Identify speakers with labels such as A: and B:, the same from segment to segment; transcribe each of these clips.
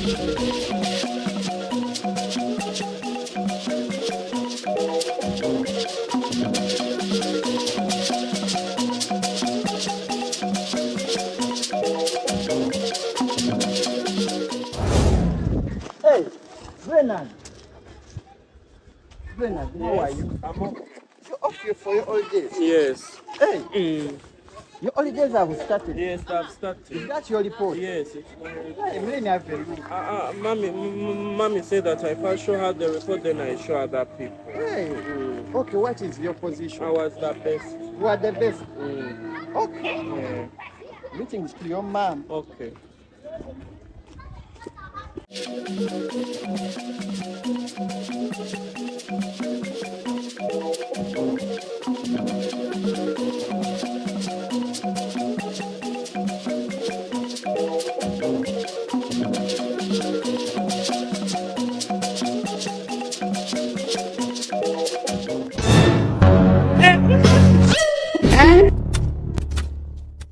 A: Hey, Brennan. Brennan, how are you?
B: I'm okay.
A: You're off here for your holidays?
B: Yes.
A: Hey, your holidays have started.
B: Yes, I've started.
A: Is that your report?
B: Yes, it's my report.
A: Hey, let me have a look.
B: Mommy said that if I show her the report, then I show other people.
A: Hey, okay, what is your position?
B: I was the best.
A: You are the best.
B: Mm.
A: Okay.
B: Yeah.
A: Greetings to your mom.
B: Okay.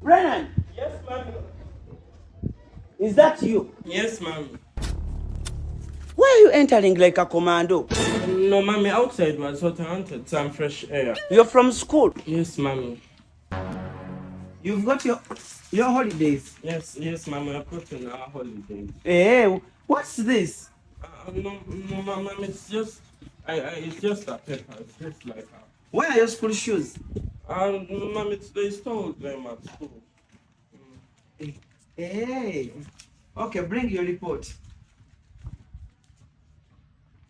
A: Brennan,
B: Yes, mommy.
A: is that you?
B: Yes, mommy.
A: Why are you entering like a commando?
B: No, mommy, outside was what I wanted, some fresh air.
A: You're from school.
B: Yes, mommy.
A: You've got your holidays.
B: Yes, mommy, I put in our holiday.
A: Hey, what's this?
B: No, mommy, it's just, it's just a paper. It's just like a...
A: Where are your school shoes?
B: Mommy, they stole them at school.
A: Hey, okay, bring your report.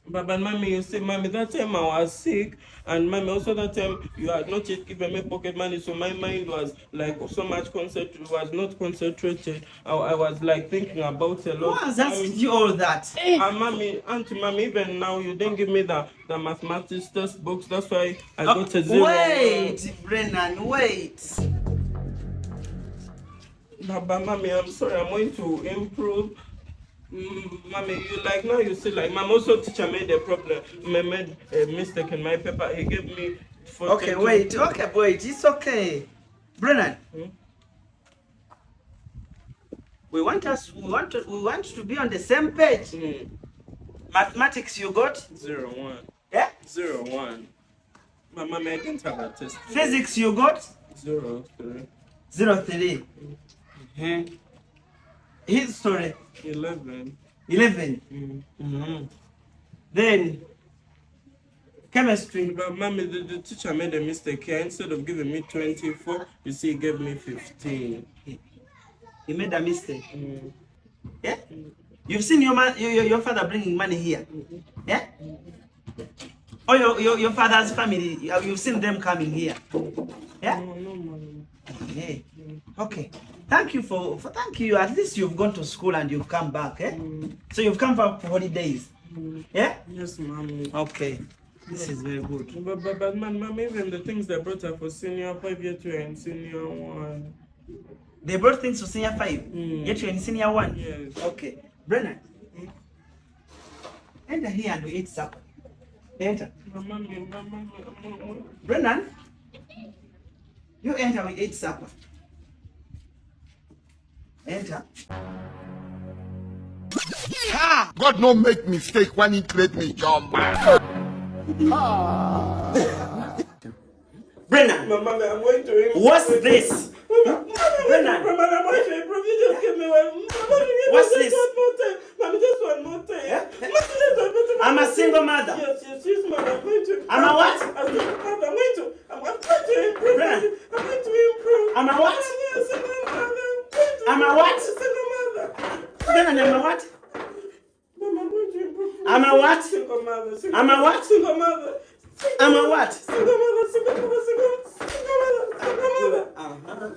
B: But mommy, you see, mommy, that time I was sick, and mommy, also that time you had not yet given me pocket money, so my mind was like so much was not concentrated. I was like thinking about a lot.
A: Who has asked you all that?
B: Mommy, auntie, mommy, even now you didn't give me the mathematics test books. That's why I got a 0.
A: Wait, Brennan, wait.
B: But mommy, I'm sorry, I'm going to improve. Mommy, you like now you see like mom also teacher made a problem, made a mistake in my paper. He gave me 42.
A: Okay, wait, it's okay. Brennan, we want to be on the same page. Mathematics you got?
B: 0-1.
A: Yeah?
B: 0-1. My mommy, I didn't have a test.
A: Physics you got?
B: 0-3.
A: 0-3. History?
B: 11.
A: 11. Then chemistry?
B: But mommy, the teacher made a mistake here. Instead of giving me 24, you see, he gave me 15.
A: He made a mistake. Yeah? You've seen your father bringing money here? Yeah? Or your father's family, you've seen them coming here? Yeah?
B: No, mommy.
A: Hey. Okay. Thank you. At least you've gone to school and you've come back, eh? So you've come back for holidays. Yeah?
B: Yes, mommy.
A: Okay. This is very good.
B: But mommy, even the things they brought up for senior 5 year 2 and senior 1.
A: They brought things to senior 5, yet you're in senior 1?
B: Yes.
A: Okay. Brennan, enter here and we eat supper. Enter.
B: Mommy.
A: Brennan, you enter, we eat supper. Enter.
C: God no make mistake when he create me job.
A: Brennan,
B: Mommy, I'm going to improve.
A: what's this? Brennan,
B: Mommy, I'm going to improve. You just give me one.
A: What's this?
B: One more time. Mommy, just one more time.
A: Yeah?
B: Mommy, just one more time.
A: I'm a single mother.
B: Yes, mother. I'm going to.
A: I'm a what?
B: I'm going to improve.
A: Brennan.
B: I'm going to improve.
A: I'm a what?
B: I'm a single mother.
A: I'm a what?
B: Single mother.
A: Brennan, I'm a what?
B: Mom, I'm going to improve.
A: I'm a what?
B: Single mother.
A: I'm a what?
B: Single mother.
A: I'm a what?
B: Single mother. Single mother. Single mother. Single mother.
A: Uh-huh.